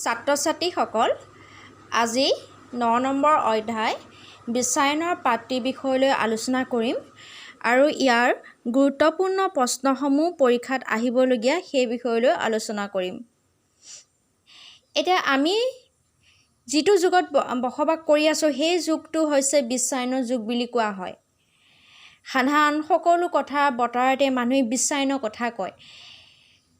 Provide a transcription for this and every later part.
ছাত্ৰ-ছাত্ৰীসকল আজি ৯ নম্বৰ অধ্যায় বিশ্বায়নৰ পাঠটি বিষয়লৈ আলোচনা কৰিম আৰু ইয়াৰ গুৰুত্বপূৰ্ণ প্ৰশ্নসমূহ পৰীক্ষাত আহিবলগীয়া সেই বিষয়লৈ আলোচনা কৰিম। এতিয়া আমি যিটো যুগত বসবাস কৰি আছোঁ সেই যুগটো হৈছে বিশ্বায়নৰ যুগ বুলি কোৱা হয়। সাধাৰণ সকলো কথা বতৰাতে মানুহে বিশ্বায়নৰ কথা কয়।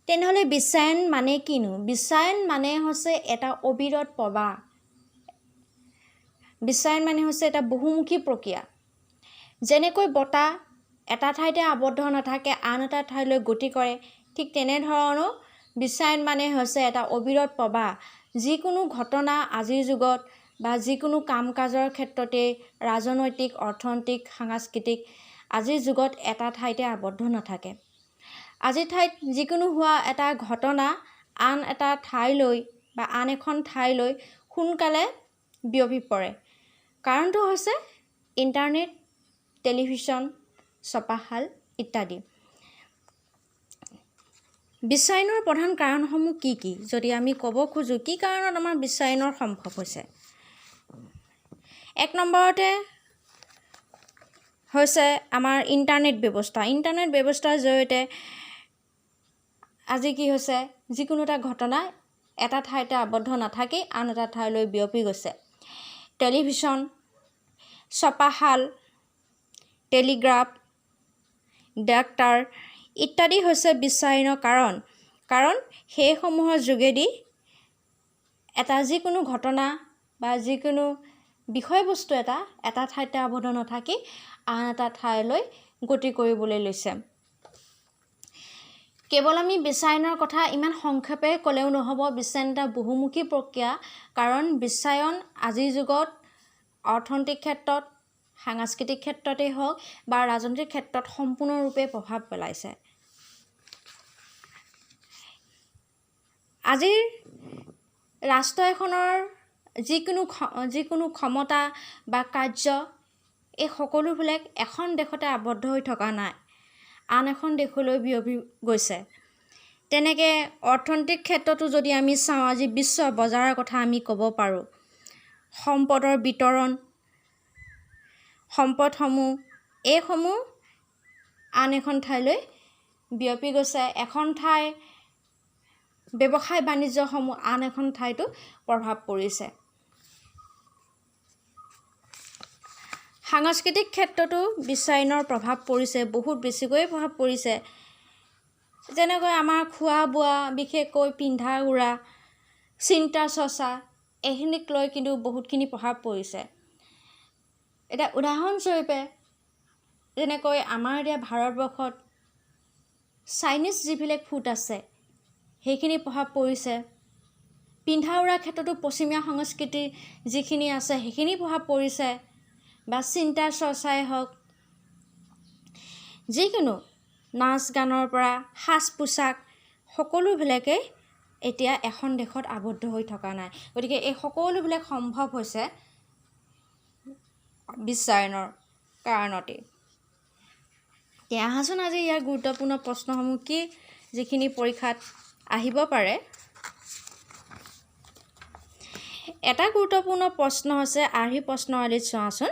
তেনেহ'লে বিশ্বায়ন মানে কিনো? বিশ্বায়ন মানে হৈছে এটা অবিৰত প্ৰবাহ। বিশ্বায়ন মানে হৈছে এটা বহুমুখী প্ৰক্ৰিয়া। যেনেকৈ বতাহ এটা ঠাইতে আবদ্ধ নাথাকে আন এটা ঠাইলৈ গতি কৰে, ঠিক তেনেধৰণৰ বিশ্বায়ন মানে হৈছে এটা অবিৰত প্ৰবাহ। যিকোনো ঘটনা আজিৰ যুগত বা যিকোনো কাম কাজৰ ক্ষেত্ৰতে ৰাজনৈতিক, অৰ্থনৈতিক, সাংস্কৃতিক আজিৰ যুগত এটা ঠাইতে আবদ্ধ নাথাকে। আজিৰ ঠাইত যিকোনো হোৱা এটা ঘটনা আন এটা ঠাইলৈ বা আন এখন ঠাইলৈ সোনকালে বিয়পি পৰে। কাৰণটো হৈছে ইণ্টাৰনেট, টেলিভিছন, ছপাশাল ইত্যাদি। বিশ্বায়নৰ প্ৰধান কাৰণসমূহ কি কি? যদি আমি ক'ব খোজোঁ কি কাৰণত আমাৰ বিশ্বায়নৰ সম্ভৱ হৈছে, এক নম্বৰতে হৈছে আমাৰ ইণ্টাৰনেট ব্যৱস্থা। ইণ্টাৰনেট ব্যৱস্থাৰ জৰিয়তে আজি কি হৈছে, যিকোনো এটা ঘটনা এটা ঠাইতে আবদ্ধ নাথাকি আন এটা ঠাইলৈ বিয়পি গৈছে। টেলিভিছন, ছপাশাল, টেলিগ্ৰাফ, ডাকতাৰ ইত্যাদি হৈছে বিশ্বায়নৰ কাৰণ সেইসমূহৰ যোগেদি এটা যিকোনো ঘটনা বা যিকোনো বিষয়বস্তু এটা ঠাইতে আবদ্ধ নাথাকি আন এটা ঠাইলৈ গতি কৰিবলৈ লৈছে। কেৱল আমি বিশ্বায়নৰ কথা ইমান সংক্ষেপে ক'লেও নহ'ব। বিশ্বায়ন এটা বহুমুখী প্ৰক্ৰিয়া। কাৰণ বিশ্বায়ন আজিৰ যুগত অৰ্থনৈতিক ক্ষেত্ৰত, সাংস্কৃতিক ক্ষেত্ৰতেই হওক বা ৰাজনৈতিক ক্ষেত্ৰত সম্পূৰ্ণৰূপে প্ৰভাৱ পেলাইছে। আজিৰ ৰাষ্ট্ৰ এখনৰ যিকোনো ক্ষমতা বা কাৰ্য এই সকলোবিলাক এখন দেশতে আবদ্ধ হৈ থকা নাই, আন এখন দেশলৈ বিয়পি গৈছে। তেনেকৈ অৰ্থনৈতিক ক্ষেত্ৰতো যদি আমি চাওঁ, আজি বিশ্ব বজাৰৰ কথা আমি ক'ব পাৰোঁ। সম্পদৰ বিতৰণ, সম্পদসমূহ এইসমূহ আন এখন ঠাইলৈ বিয়পি গৈছে। এখন ঠাই ব্যৱসায় বাণিজ্যসমূহ আন এখন ঠাইতো প্ৰভাৱ পৰিছে। সাংস্কৃতিক ক্ষেত্ৰতো বিশ্বায়নৰ প্ৰভাৱ পৰিছে, বহুত বেছিকৈ প্ৰভাৱ পৰিছে। যেনেকৈ আমাৰ খোৱা বোৱা, বিশেষকৈ পিন্ধা উৰা, চিন্তা চৰ্চা এইখিনিক লৈ কিন্তু বহুতখিনি প্ৰভাৱ পৰিছে। এতিয়া উদাহৰণস্বৰূপে যেনেকৈ আমাৰ এতিয়া ভাৰতবৰ্ষত চাইনিজ যিবিলাক ফুড আছে সেইখিনি প্ৰভাৱ পৰিছে। পিন্ধা উৰাৰ ক্ষেত্ৰতো পশ্চিমীয়া সংস্কৃতি যিখিনি আছে সেইখিনি প্ৰভাৱ পৰিছে। বা চিন্তা চৰ্চাই হওক, যিকোনো নাচ গানৰ পৰা সাজ পোছাক সকলোবিলাকেই এতিয়া এখন দেশত আবদ্ধ হৈ থকা নাই। গতিকে এই সকলোবিলাক সম্ভৱ হৈছে বিশ্বায়নৰ কাৰণতেই। এতিয়া আহাচোন আজি ইয়াৰ গুৰুত্বপূৰ্ণ প্ৰশ্নসমূহ কি যিখিনি পৰীক্ষাত আহিব পাৰে। এটা গুৰুত্বপূৰ্ণ প্ৰশ্ন হৈছে আৰ্হি প্ৰশ্নাৱলীত চোৱাচোন,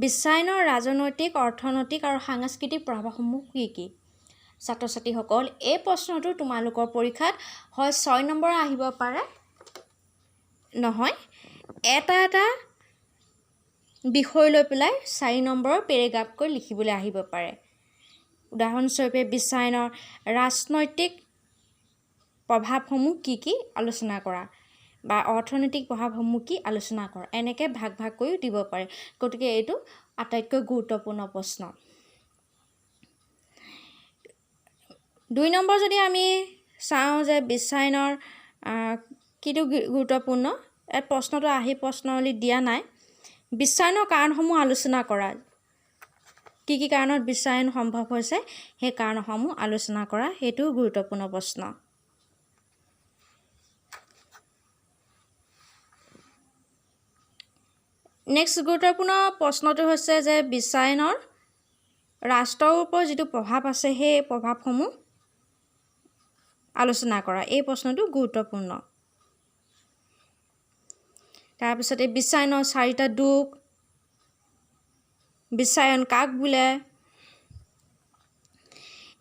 বিশ্বায়নৰ ৰাজনৈতিক, অৰ্থনৈতিক আৰু সাংস্কৃতিক প্ৰভাৱসমূহ কি কি? ছাত্ৰ ছাত্ৰীসকল এই প্ৰশ্নটো তোমালোকৰ পৰীক্ষাত হয় 6 নম্বৰ আহিব পাৰে, নহয় এটা বিষয় লৈ পেলাই 4 নম্বৰৰ পেৰেগ্ৰাফকৈ লিখিবলৈ আহিব পাৰে। উদাহৰণস্বৰূপে বিশ্বায়নৰ ৰাজনৈতিক প্ৰভাৱসমূহ কি কি আলোচনা কৰা বা অৰ্থনৈতিক প্ৰভাৱসমূহ কি আলোচনা কৰা, এনেকৈ ভাগ ভাগ কৰিও দিব পাৰে। গতিকে এইটো আটাইতকৈ গুৰুত্বপূৰ্ণ প্ৰশ্ন। 2 নম্বৰ যদি আমি চাওঁ যে বিশ্বায়নৰ কিটো গুৰুত্বপূৰ্ণ, ইয়াত প্ৰশ্নটো আহি প্ৰশ্নাৱলীত দিয়া নাই। বিশ্বায়নৰ কাৰণসমূহ আলোচনা কৰা, কি কি কাৰণত বিশ্বায়ন সম্ভৱ হৈছে সেই কাৰণসমূহ আলোচনা কৰা, সেইটোও গুৰুত্বপূৰ্ণ প্ৰশ্ন। নেক্সট গুৰুত্বপূৰ্ণ প্ৰশ্নটো হৈছে যে বিশ্বায়নৰ ৰাষ্ট্ৰৰ ওপৰত যিটো প্ৰভাৱ আছে সেই প্ৰভাৱসমূহ আলোচনা কৰা, এই প্ৰশ্নটো গুৰুত্বপূৰ্ণ। তাৰপিছতে বিশ্বায়নৰ 4টা দুখ, বিশ্বায়ন কাক বোলে,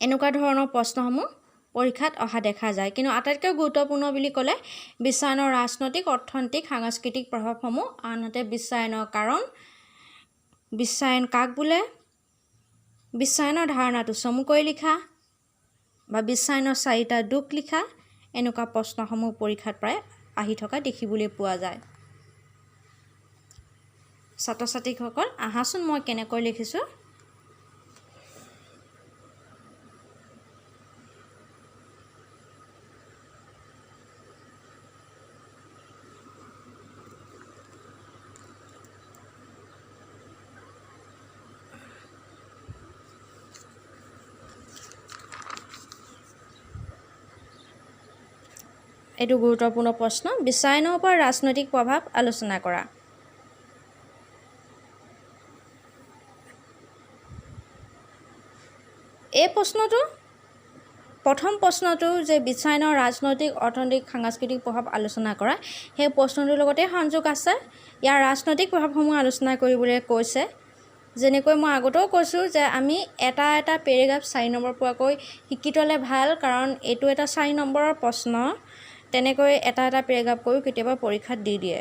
এনেকুৱা ধৰণৰ প্ৰশ্নসমূহ পৰীক্ষাত অহা দেখা যায়। কিন্তু আটাইতকৈ গুৰুত্বপূৰ্ণ বুলি ক'লে বিশ্বায়নৰ ৰাজনৈতিক, অৰ্থনৈতিক, সাংস্কৃতিক প্ৰভাৱসমূহ, আনহাতে বিশ্বায়নৰ কাৰণ, বিশ্বায়ন কাক বোলে, বিশ্বায়নৰ ধাৰণাটো চমুকৈ লিখা বা বিশ্বায়নৰ 4টা দুখ লিখা, এনেকুৱা প্ৰশ্নসমূহ পৰীক্ষাত প্ৰায় আহি থকা দেখিবলৈ পোৱা যায়। ছাত্ৰ ছাত্ৰীসকল আহাচোন মই কেনেকৈ লিখিছোঁ। এইটো গুৰুত্বপূৰ্ণ প্ৰশ্ন। বিশ্বায়নৰ ওপৰত ৰাজনৈতিক প্ৰভাৱ আলোচনা কৰা। এই প্ৰশ্নটো প্ৰথম প্ৰশ্নটো যে বিশ্বায়নৰ ৰাজনৈতিক, অৰ্থনৈতিক, সাংস্কৃতিক প্ৰভাৱ আলোচনা কৰা, সেই প্ৰশ্নটোৰ লগতে সংযোগ আছে। ইয়াৰ ৰাজনৈতিক প্ৰভাৱসমূহ আলোচনা কৰিবলৈ কৈছে। যেনেকৈ মই আগতেও কৈছোঁ যে আমি এটা পেৰেগ্ৰাফ 4 নম্বৰ পোৱাকৈ শিকি থ'লে ভাল, কাৰণ এইটো এটা 4 নম্বৰৰ প্ৰশ্ন। তেনেকৈ এটা পেৰেগ্ৰাফ কৰিও কেতিয়াবা পৰীক্ষাত দি দিয়ে।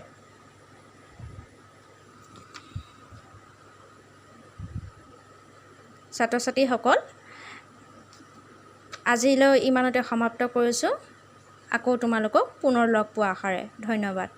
ছাত্ৰ ছাত্ৰীসকল আজিলৈ ইমানতে সমাপ্ত কৰিছোঁ। আকৌ তোমালোকক পুনৰ লগ পোৱা আশাৰে ধন্যবাদ।